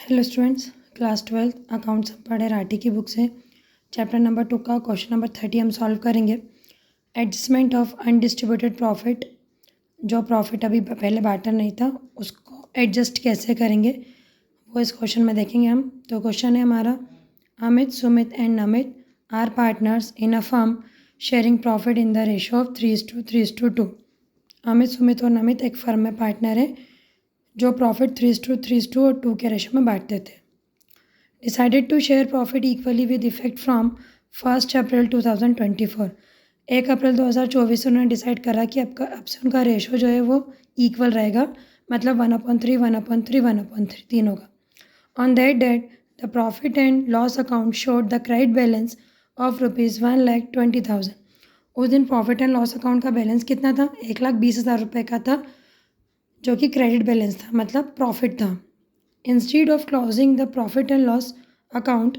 Hello students, class 12 accounts हम पढ़े राठी की बुक से। चैप्टर नंबर 2 का क्वेश्चन नंबर 30 हम सॉल्व करेंगे। एडजस्टमेंट ऑफ अनडिस्ट्रीब्यूटेड प्रॉफिट, जो प्रॉफिट अभी पहले बांटा नहीं था उसको एडजस्ट कैसे करेंगे वो इस क्वेश्चन में देखेंगे हम। तो क्वेश्चन है हमारा, Amit, Sumit and Namit are partners in a firm sharing profit in the ratio of 3:2। Amit, Sumit और नमित एक फर्म में पार्टनर है जो प्रॉफिट 3:3 और 2 के रेशो में बांटते थे। Decided to share profit equally with effect from 1 अप्रैल 2024। 1 अप्रैल 2024 से उन्होंने डिसाइड करा कि अब से उनका रेशो जो है वो इक्वल रहेगा, मतलब 1/3, 1/3, 1/3 तीनों का। On that date the profit and loss account showed the credit balance of ₹1,20,000। उस दिन प्रॉफिट एंड लॉस अकाउंट का बैलेंस कितना था? 1,20,000 रुपये का था, जो कि क्रेडिट बैलेंस था, मतलब प्रॉफिट था। Instead of closing the profit and loss account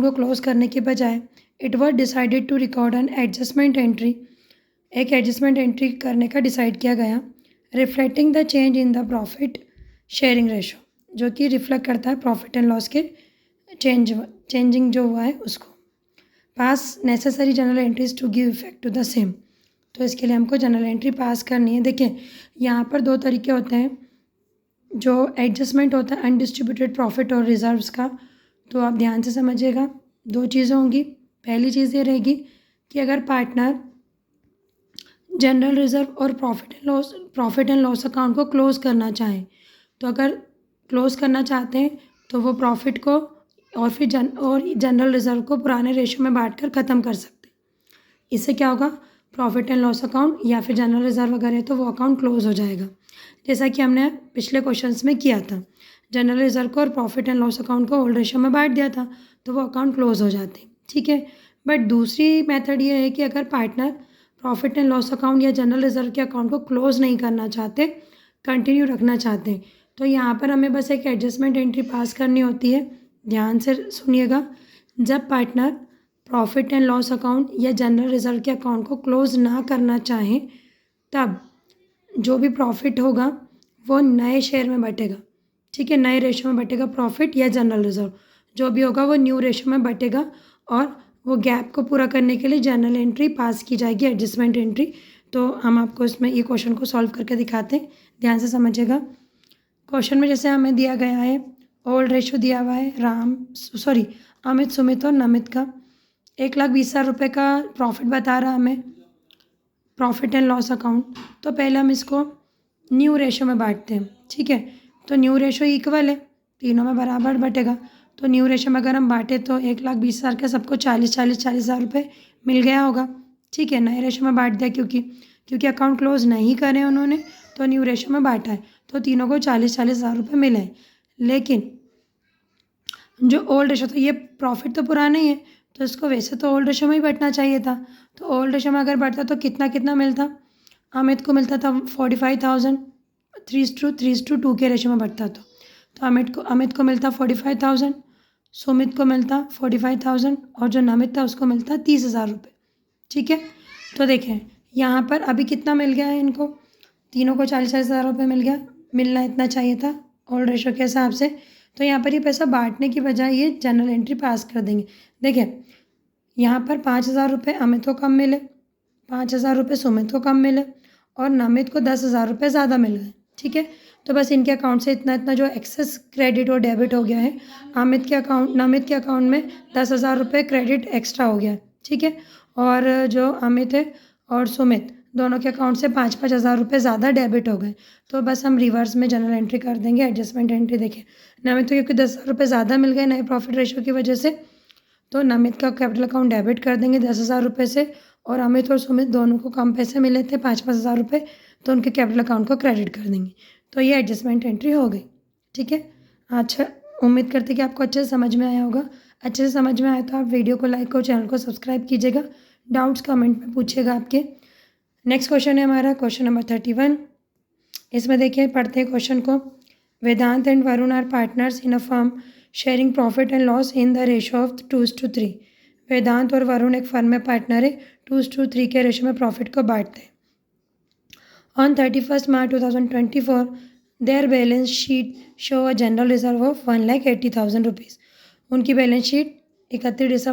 को क्लोज करने के बजाय it was decided to record an adjustment entry. एक एडजस्टमेंट एंट्री करने का डिसाइड किया गया, reflecting the change in the profit sharing ratio, जो कि रिफ्लेक्ट करता है प्रॉफिट एंड लॉस के चेंजिंग जो हुआ है उसको। Pass necessary journal entries to give effect to the same. तो इसके लिए हमको जनरल एंट्री पास करनी है। देखिए, यहाँ पर दो तरीके होते हैं। जो एडजस्टमेंट होता है अनडिस्ट्रीब्यूटेड प्रॉफिट और रिजर्व्स का, तो आप ध्यान से समझिएगा। दो चीज़ें होंगी। पहली चीज़ ये रहेगी कि अगर पार्टनर जनरल रिजर्व और प्रॉफिट एंड लॉस अकाउंट को क्लोज करना चाहें, तो अगर क्लोज करना चाहते हैं तो वो प्रॉफिट को और फिर जनरल रिजर्व को पुराने रेशो में बांट कर ख़त्म कर सकते हैं। इससे क्या होगा, प्रॉफिट एंड लॉस अकाउंट या फिर जनरल रिजर्व अगर है तो वो अकाउंट क्लोज हो जाएगा, जैसा कि हमने पिछले क्वेश्चंस में किया था। जनरल रिजर्व को और प्रॉफिट एंड लॉस अकाउंट को ओल्ड रेशो में बांट दिया था, तो वो अकाउंट क्लोज हो जाते, ठीक है। बट दूसरी मेथड ये है कि अगर partner profit and loss account या जनरल रिजर्व के अकाउंट को क्लोज नहीं करना चाहते, कंटिन्यू रखना चाहते हैं, तो यहाँ पर हमें बस एक एडजस्टमेंट एंट्री पास करनी होती है। ध्यान से सुनिएगा, जब partner profit and loss account या जनरल रिजर्व के अकाउंट को क्लोज ना करना चाहें, तब जो भी प्रॉफिट होगा वो नए शेयर में बटेगा, ठीक है, नए रेशो में बटेगा। प्रॉफिट या जनरल रिजर्व जो भी होगा वो न्यू रेशो में बटेगा, और वो गैप को पूरा करने के लिए जनरल एंट्री पास की जाएगी, एडजस्टमेंट एंट्री। तो हम आपको इसमें ये क्वेश्चन को सॉल्व करके दिखाते हैं, ध्यान से समझिएगा। क्वेश्चन में जैसे हमें दिया गया है, ओल्ड रेशो दिया हुआ है अमित, सुमित और नमित का 1,20,000 रुपये का प्रॉफिट बता रहा हमें, प्रॉफिट एंड लॉस अकाउंट। तो पहले हम इसको न्यू रेशो में बांटते हैं, ठीक है। तो न्यू रेशो इक्वल है, तीनों में बराबर बटेगा। तो न्यू रेशो में अगर हम बांटे तो 1,20,000 का सबको 40,000 रुपये मिल गया होगा, ठीक है। नए रेशो में बांट दिया क्योंकि अकाउंट क्लोज नहीं करे उन्होंने, तो न्यू रेशो में बांटा है, तो तीनों को 40,000 रुपये मिले हैं। लेकिन जो ओल्ड रेशो था, ये प्रॉफिट तो पुराना ही है, तो इसको वैसे तो ओल्ड रेशो में ही बढ़ना चाहिए था। तो ओल्ड रेशो में अगर बढ़ता तो कितना कितना मिलता? अमित को मिलता था 45,000, 3:2 के रेशो में बढ़ता तो अमित को मिलता 45,000, सुमित को मिलता 45,000, और जो नमित था उसको मिलता 30,000 रुपये, ठीक है। तो देखें यहाँ पर अभी कितना मिल गया है इनको, तीनों को 40,000 रुपये मिल गया, मिलना इतना चाहिए था ओल्ड रेशो के हिसाब से। तो यहाँ पर ये पैसा बांटने की बजाय ये जनरल एंट्री पास कर देंगे। देखिए, यहाँ पर 5,000 रुपये अमित को कम मिले, 5,000 रुपये सुमित को कम मिले, और नमित को 10,000 रुपये ज़्यादा मिल गए, ठीक है। तो बस इनके अकाउंट से इतना जो एक्सेस क्रेडिट और डेबिट हो गया है, नमित के अकाउंट में 10,000 रुपये क्रेडिट एक्स्ट्रा हो गया है, ठीक है। और जो अमित है और सुमित दोनों के अकाउंट से 5,000 रुपये ज़्यादा डेबिट हो गए। तो बस हम रिवर्स में जनरल एंट्री कर देंगे, एडजस्टमेंट एंट्री। देखिए, नमित तो क्योंकि 10,000 रुपये ज़्यादा मिल गए नए प्रॉफिट रेशो की वजह से, तो नमित का कैपिटल अकाउंट डेबिट कर देंगे 10,000 रुपये से, और अमित और सुमित दोनों को कम पैसे मिले थे 5,000 रुपये, तो उनके कैपिटल अकाउंट को क्रेडिट कर देंगे। तो ये एडजस्टमेंट एंट्री हो गई, ठीक है। अच्छा, उम्मीद करते कि आपको अच्छे से समझ में आया होगा। अच्छे से समझ में आया तो आप वीडियो को लाइक और चैनल को सब्सक्राइब कीजिएगा। डाउट्स कमेंट में पूछिएगा आपके। नेक्स्ट क्वेश्चन है हमारा क्वेश्चन नंबर 31। इसमें देखिए, पढ़ते हैं क्वेश्चन को। Vedant and Varun are partners in a firm sharing profit and loss in the ratio of 2:3। Vedant और वरुण एक फर्म में पार्टनर है, 2:3 के रेशो में प्रॉफिट को बांटते हैं। On 31 March 2024 their balance sheet show a general reserve of 1,80,000 rupees. उनकी बैलेंस शीट 31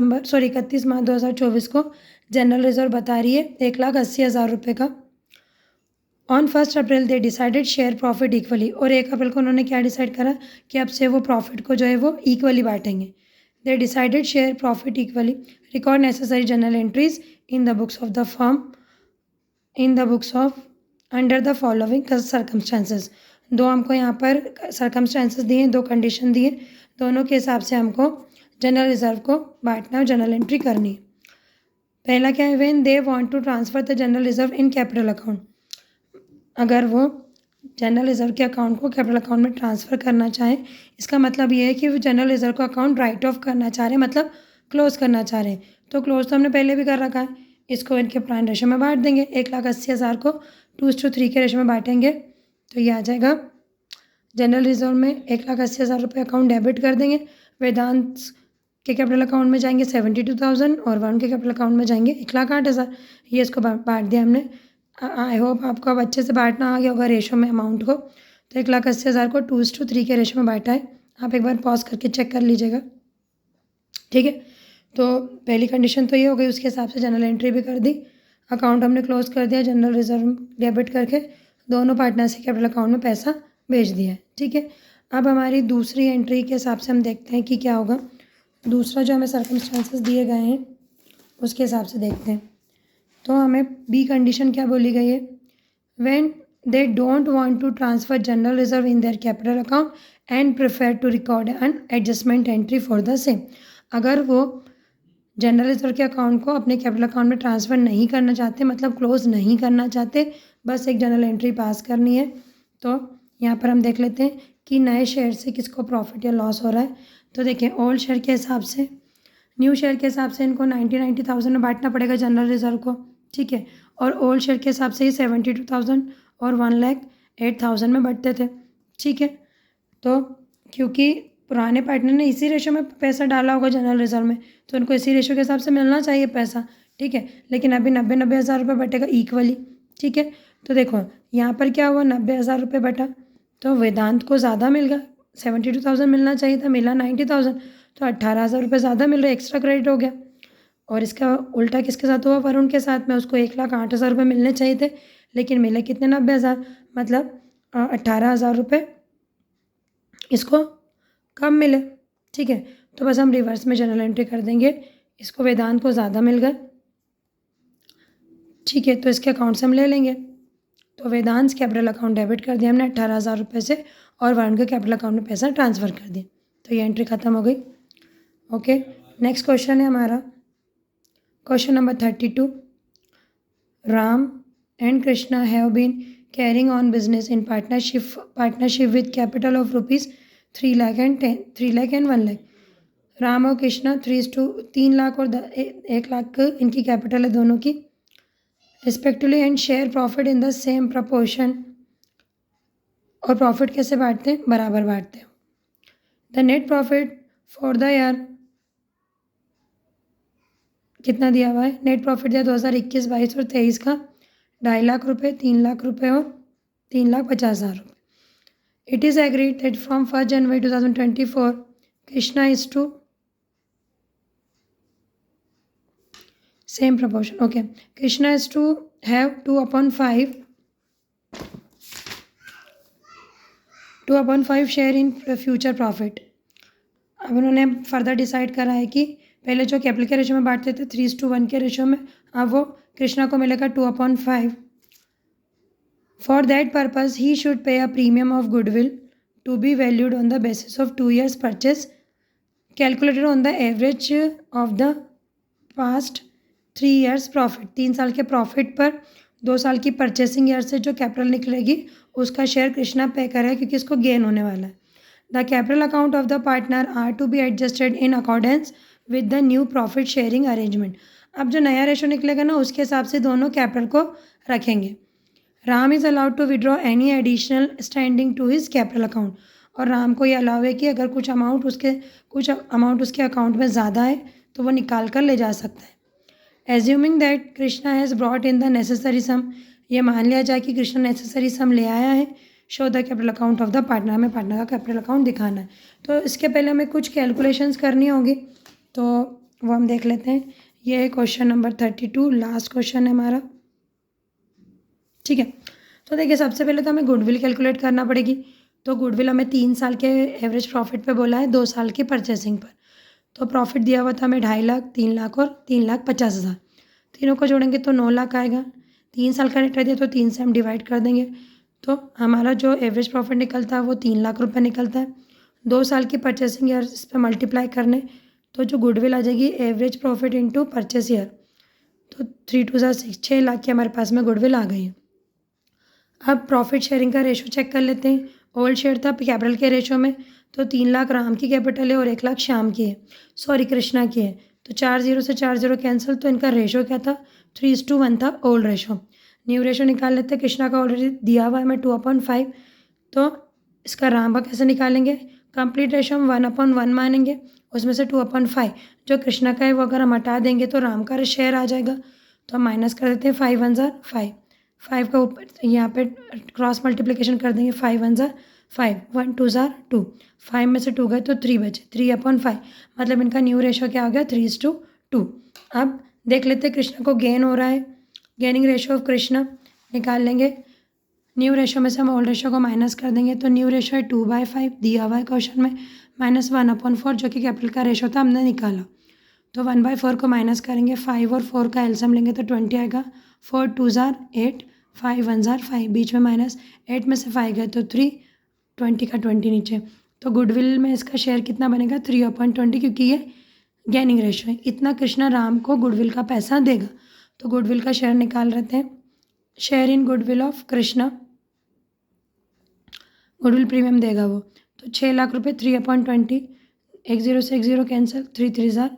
मार्च 2024 को जनरल रिजर्व बता रही है 1,80,000 रुपये का। On 1 April they decided share profit equally, और 1 अप्रैल को उन्होंने क्या डिसाइड करा कि अब से वो प्रॉफिट को जो है वो इक्वली बांटेंगे। They decided share profit equally, record necessary journal entries in the books of the firm under the following circumstances. दो हमको यहाँ पर सर्कमस्टांसेस दिए, दो कंडीशन दिए, दोनों के हिसाब से हमको जनरल रिजर्व को बांटना और जनरल एंट्री करनी है। पहला क्या है, when they want to transfer the general reserve in capital account. अगर वो जनरल रिजर्व के अकाउंट को कैपिटल अकाउंट में ट्रांसफ़र करना चाहें, इसका मतलब ये है कि वो जनरल रिजर्व का अकाउंट राइट ऑफ करना चाह रहे हैं, मतलब क्लोज़ करना चाह रहे हैं। तो क्लोज़ तो हमने पहले भी कर रखा है, इसको इनके प्राइम रेशो में बांट देंगे। 1,80,000 को 2:3 के रेशो में बांटेंगे तो ये आ जाएगा जनरल रिजर्व में 1,80,000 रुपये अकाउंट डेबिट कर देंगे। वेदांत के कैपिटल अकाउंट में जाएंगे 72,000 और वरुण के कैपिटल अकाउंट में जाएंगे 1,08,000। ये इसको बांट दिया हमने। आई होप आपको अब अच्छे से बांटना आ गया होगा रेशो में अमाउंट को। तो 1,80,000 को 2:3 के रेशो में बांटा है। आप एक बार पॉज करके चेक कर लीजिएगा, ठीक है। तो पहली कंडीशन तो ये हो गई, उसके हिसाब से जनरल एंट्री भी कर दी, अकाउंट हमने क्लोज कर दिया, जनरल रिजर्व डेबिट करके दोनों पार्टनर से कैपिटल अकाउंट में पैसा भेज दिया है, ठीक है। अब हमारी दूसरी एंट्री के हिसाब से हम देखते हैं कि क्या होगा। दूसरा जो हमें सर्कमस्टांसेस दिए गए हैं उसके हिसाब से देखते हैं। तो हमें बी कंडीशन क्या बोली गई है, when they don't want to transfer general reserve in their capital account and prefer to record an adjustment entry for the same. अगर वो जनरल रिजर्व के अकाउंट को अपने कैपिटल अकाउंट में ट्रांसफ़र नहीं करना चाहते, मतलब क्लोज़ नहीं करना चाहते, बस एक जनरल एंट्री पास करनी है, तो यहाँ पर हम देख लेते हैं कि नए शेयर से किसको प्रॉफिट या लॉस हो रहा है। तो देखिए, ओल्ड शेयर के हिसाब से, न्यू शेयर के हिसाब से इनको 90,000 में बांटना पड़ेगा जनरल रिजर्व को, ठीक है। और ओल्ड शेयर के हिसाब से ही 72,000 और 1,08,000 में बंटते थे, ठीक है। तो क्योंकि पुराने पार्टनर ने इसी रेशो में पैसा डाला होगा जनरल रिजर्व में, तो उनको इसी रेशो के हिसाब से मिलना चाहिए पैसा, ठीक है। लेकिन अभी 90,000 रुपये बटेगा इक्वली, ठीक है। तो देखो यहाँ पर क्या हुआ, 90,000 रुपये बटा, तो वेदांत को ज़्यादा मिल गया, 72,000 मिलना चाहिए था, मिला 90,000, तो 18,000 रुपये ज़्यादा मिल रहे, एक्स्ट्रा क्रेडिट हो गया। और इसका उल्टा किसके साथ हुआ, वरुण के साथ में, उसको 1,08,000 रुपये मिलने चाहिए थे, लेकिन मिले कितने, 90,000, मतलब 18,000 रुपये इसको कम मिले, ठीक है। तो बस हम रिवर्स में जनरल एंट्री कर देंगे, इसको वेदांत को ज़्यादा मिल गए, ठीक है, तो इसके अकाउंट से हम ले लेंगे। तो वेदांत कैपिटल अकाउंट डेबिट कर दिया हमने 18,000 रुपये से, और वरुण के कैपिटल अकाउंट में पैसा ट्रांसफ़र कर दिया, तो ये एंट्री ख़त्म हो गई। ओके, नेक्स्ट क्वेश्चन है हमारा question number 32। Ram and Krishna have been carrying on business in partnership with capital of rupees 3 lakh and 1 lakh. Ram और कृष्णा 3 लाख और 1 लाख इनकी कैपिटल है दोनों की, respectively, and share profit in the same proportion. और प्रॉफिट कैसे बांटते हैं, बराबर बांटते हैं। The net profit for the year कितना दिया हुआ है, नेट प्रॉफिट दिया 2021-22 और 23 का 2.5 लाख रुपये, 3 लाख रुपये और 3,50,000 रुपये। It is agreed that from 1 January 2024, Krishna is to same proportion. Okay, Krishna is to have 2/5 share in future profit. अब उन्होंने फर्दर डिसाइड करा है कि पहले जो कैपिटल के रेशो में बांटते थे 3:1 के रेशो में, अब वो कृष्णा को मिलेगा 2/5। For that purpose, he should pay a premium of goodwill to be valued on the basis of 2 years purchase, calculated on the average of the past 3 years profit। 3 साल के प्रॉफिट पर 2 साल की परचेसिंग ईयर से जो capital निकलेगी उसका share Krishna पे करेगा, क्योंकि इसको गेन होने वाला है। The capital account of the partner are to be adjusted in accordance with the new profit sharing arrangement. अब जो नया रेशो निकलेगा ना, उसके हिसाब से दोनों कैपिटल को रखेंगे। Ram is allowed to withdraw any additional standing to his capital account. और राम को ये अलाउ है कि अगर कुछ अमाउंट उसके अकाउंट में ज़्यादा है तो वो निकाल कर ले जा सकता है। Assuming that Krishna has brought in the necessary sum, ये मान लिया जाए कि कृष्णा नेसेसरी सम ले आया है show the capital account of the partner, हमें पार्टनर का कैपिटल अकाउंट दिखाना है। तो इसके पहले हमें कुछ कैलकुलेशंस करनी होगी, तो वो हम देख लेते हैं। ये है क्वेश्चन नंबर 32, लास्ट क्वेश्चन है हमारा, ठीक है। तो देखिए सबसे पहले तो हमें गुडविल कैलकुलेट करना पड़ेगी। तो गुडविल हमें 3 साल के एवरेज प्रॉफिट पे बोला है, 2 साल की परचेसिंग पर। तो प्रॉफिट दिया हुआ था हमें 2.5 लाख, 3 लाख और 3,50,000। तीनों को जोड़ेंगे तो 9 लाख आएगा। 3 साल का डेटा दिया तो 3 से हम डिवाइड कर देंगे, तो हमारा जो एवरेज प्रॉफिट निकलता है वो 3 लाख रुपये निकलता है। 2 साल की परचेसिंग ईयर इस पर मल्टीप्लाई करने, तो जो गुडविल आ जाएगी average profit into purchase year, तो 3 2 6, 6 लाख की हमारे पास में गुडविल आ गई है। अब प्रॉफिट शेयरिंग का रेशो चेक कर लेते हैं। ओल्ड शेयर था कैपिटल के रेशो में, तो 3 लाख राम की कैपिटल है और 1 लाख श्याम की है, सॉरी कृष्णा की है। तो 4 0 से 4 0 कैंसिल, तो इनका रेशो क्या था, 3:1 था ओल्ड रेशो। न्यू रेशो निकाल लेते हैं। कृष्णा का ऑलरेडी दिया हुआ है हमें 2/5, तो इसका राम का कैसे निकालेंगे, कंप्लीट रेशो हम 1/1 मानेंगे, उसमें से 2/5 जो कृष्णा का है वो अगर हम हटा देंगे तो राम का शेयर आ जाएगा। तो हम माइनस कर देते हैं, 5 1 5, 5 का ऊपर यहाँ पे क्रॉस मल्टीप्लिकेशन कर देंगे, 5 1 5, 1 2 2, 5 में से 2 गए तो 3 बचे, 3/5, मतलब इनका न्यू रेशो क्या हो गया, 3:2। अब देख लेते हैं कृष्णा को गेन हो रहा है, गेनिंग रेशो ऑफ कृष्णा निकाल लेंगे। न्यू रेशो में से हम ओल्ड रेशो को माइनस कर देंगे, तो न्यू रेशो है 2/5 दिया हुआ है क्वेश्चन में, माइनस 1/4 जो कि कैपिटल का रेशो था हमने निकाला। तो 1/4 को माइनस करेंगे, 5 और 4 का एलसीएम लेंगे तो 20 आएगा, 4 2 8, 5 1 5, बीच में माइनस, 8 में से 5 गए तो 3, 20 का 20 नीचे। तो गुडविल में इसका शेयर कितना बनेगा, 3/20, क्योंकि ये गेनिंग रेशो है। इतना कृष्णा राम को गुडविल का पैसा देगा। तो गुडविल का शेयर निकाल लेते हैं। Share in goodwill of Krishna, goodwill premium देगा वो, तो 6 लाख रुपये, 3/20, 1 0 से 1 0 कैंसिल, 3 3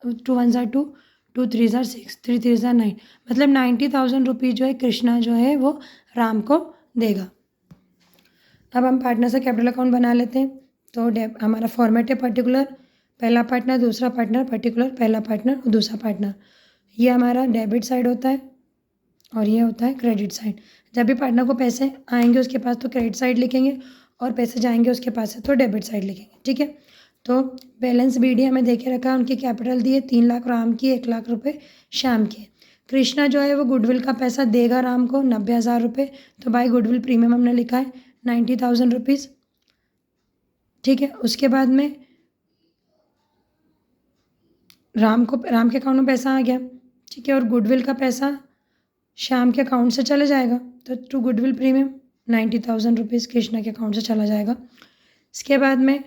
2 1 2, 2 3 6, 3 3 9, मतलब 90,000 रुपीज़ जो है कृष्णा जो है वो राम को देगा। अब हम पार्टनर से कैपिटल अकाउंट बना लेते हैं। तो हमारा फॉर्मेट है पर्टिकुलर, पहला पार्टनर, दूसरा पार्टनर, पर्टिकुलर, पहला पार्टनर और दूसरा पार्टनर। ये हमारा डेबिट साइड होता है और ये होता है क्रेडिट साइड। जब भी पार्टनर को पैसे आएंगे उसके पास तो क्रेडिट साइड लिखेंगे, और पैसे जाएंगे उसके पास से तो डेबिट साइड लिखेंगे, ठीक है। तो बैलेंस बीडी हमें देखे रखा है, उनकी कैपिटल दी है 3 लाख राम की, 1 लाख रुपये श्याम की। कृष्णा जो है वो गुडविल का पैसा देगा राम को 90,000 रुपये, तो बाय गुडविल प्रीमियम हमने लिखा है 90,000 रुपीज़, ठीक है। उसके बाद में राम के अकाउंट में पैसा आ गया, ठीक है, और गुडविल का पैसा श्याम के अकाउंट से चला जाएगा, तो to goodwill premium 90,000 rupees Krishna के अकाउंट से चला जाएगा। इसके बाद में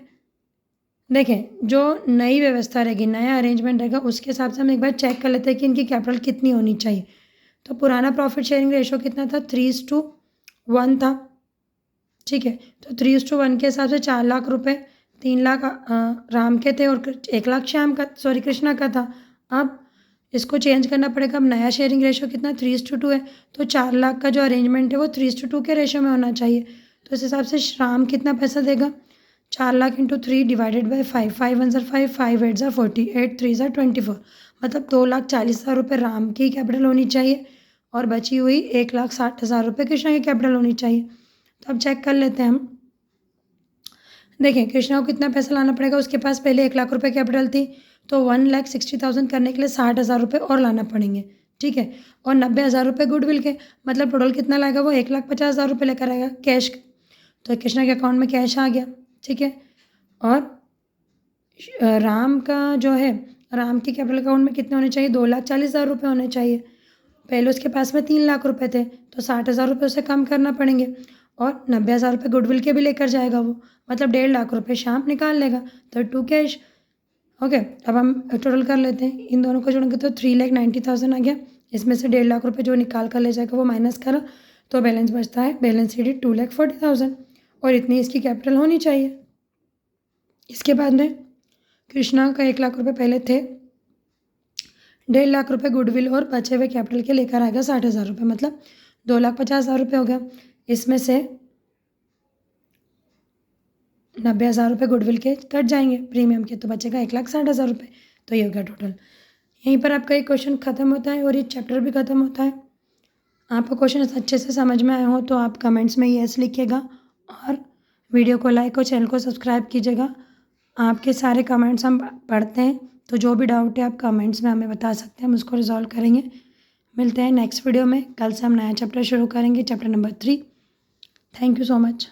देखें जो नई व्यवस्था रहेगी, नया अरेंजमेंट रहेगा, उसके हिसाब से हम एक बार चेक कर लेते हैं कि इनकी कैपिटल कितनी होनी चाहिए। तो पुराना प्रॉफिट शेयरिंग रेशो कितना था, 3:1 था, ठीक है। तो 3:1 के हिसाब से 4 लाख रुपये, 3 लाख राम के थे और 1 लाख श्याम का, सॉरी कृष्णा का था। अब इसको चेंज करना पड़ेगा। अब नया शेयरिंग रेशो कितना, 3:2 है, तो 4 लाख का जो अरेंजमेंट है वो 3:2 के रेशो में होना चाहिए। तो इस हिसाब से राम कितना पैसा देगा, 4 लाख इंटू 3 डिवाइडेड बाई 5, 5 1 5, 5 8 40, 8 3 24, मतलब 2,40,000 रुपये राम की कैपिटल होनी चाहिए और बची हुई 1,60,000 रुपये कृष्णा की कैपिटल होनी चाहिए। तो अब चेक कर लेते हैं हम। देखें कृष्णा को कितना पैसा लाना पड़ेगा, उसके पास पहले 1 लाख रुपये कैपिटल थी, तो 1,60,000 करने के लिए 60,000 रुपये और लाना पड़ेंगे, ठीक है। और 90,000 रुपये गुडविल के, मतलब टोटल कितना लाएगा वो, 1,50,000 रुपये लेकर आएगा कैश। तो कृष्णा के अकाउंट में कैश आ गया, ठीक है। और राम का जो है, राम के कैपिटल अकाउंट में कितने होने चाहिए, 2,40,000 रुपये होने चाहिए। पहले उसके पास में 3 लाख रुपये थे, तो 60,000 रुपये उसे कम करना पड़ेंगे, और 90,000 रुपये गुडविल के भी लेकर जाएगा वो, मतलब 1.5 लाख रुपये श्याम निकाल लेगा, 32 कैश। ओके, अब हम टोटल कर लेते हैं, इन दोनों को जोड़ेंगे तो 3,90,000 आ गया। इसमें से 1.5 लाख रुपये जो निकाल कर ले जाएगा वो माइनस करा, तो बैलेंस बचता है, बैलेंस शीट 2,40,000, और इतनी इसकी कैपिटल होनी चाहिए। इसके बाद में कृष्णा का 1 लाख रुपये पहले थे, 1.5 लाख रुपये गुडविल और बचे हुए कैपिटल के लेकर आएगा 60,000 रुपये, मतलब 2,50,000 रुपये हो गया। इसमें से 90,000 रुपये गुडविल के कट जाएंगे प्रीमियम के, तो बचेगा 1,60,000 रुपये। तो ये हो गया टोटल। यहीं पर आपका एक क्वेश्चन ख़त्म होता है और ये चैप्टर भी ख़त्म होता है। आपको क्वेश्चन अच्छे से समझ में आया हो तो आप कमेंट्स में येस लिखिएगा, और वीडियो को लाइक और चैनल को सब्सक्राइब कीजिएगा। आपके सारे कमेंट्स हम पढ़ते हैं, तो जो भी डाउट है आप कमेंट्स में हमें बता सकते हैं, हम उसको रिजॉल्व करेंगे। मिलते हैं नेक्स्ट वीडियो में। कल से हम नया चैप्टर शुरू करेंगे, chapter number 3। Thank you so much.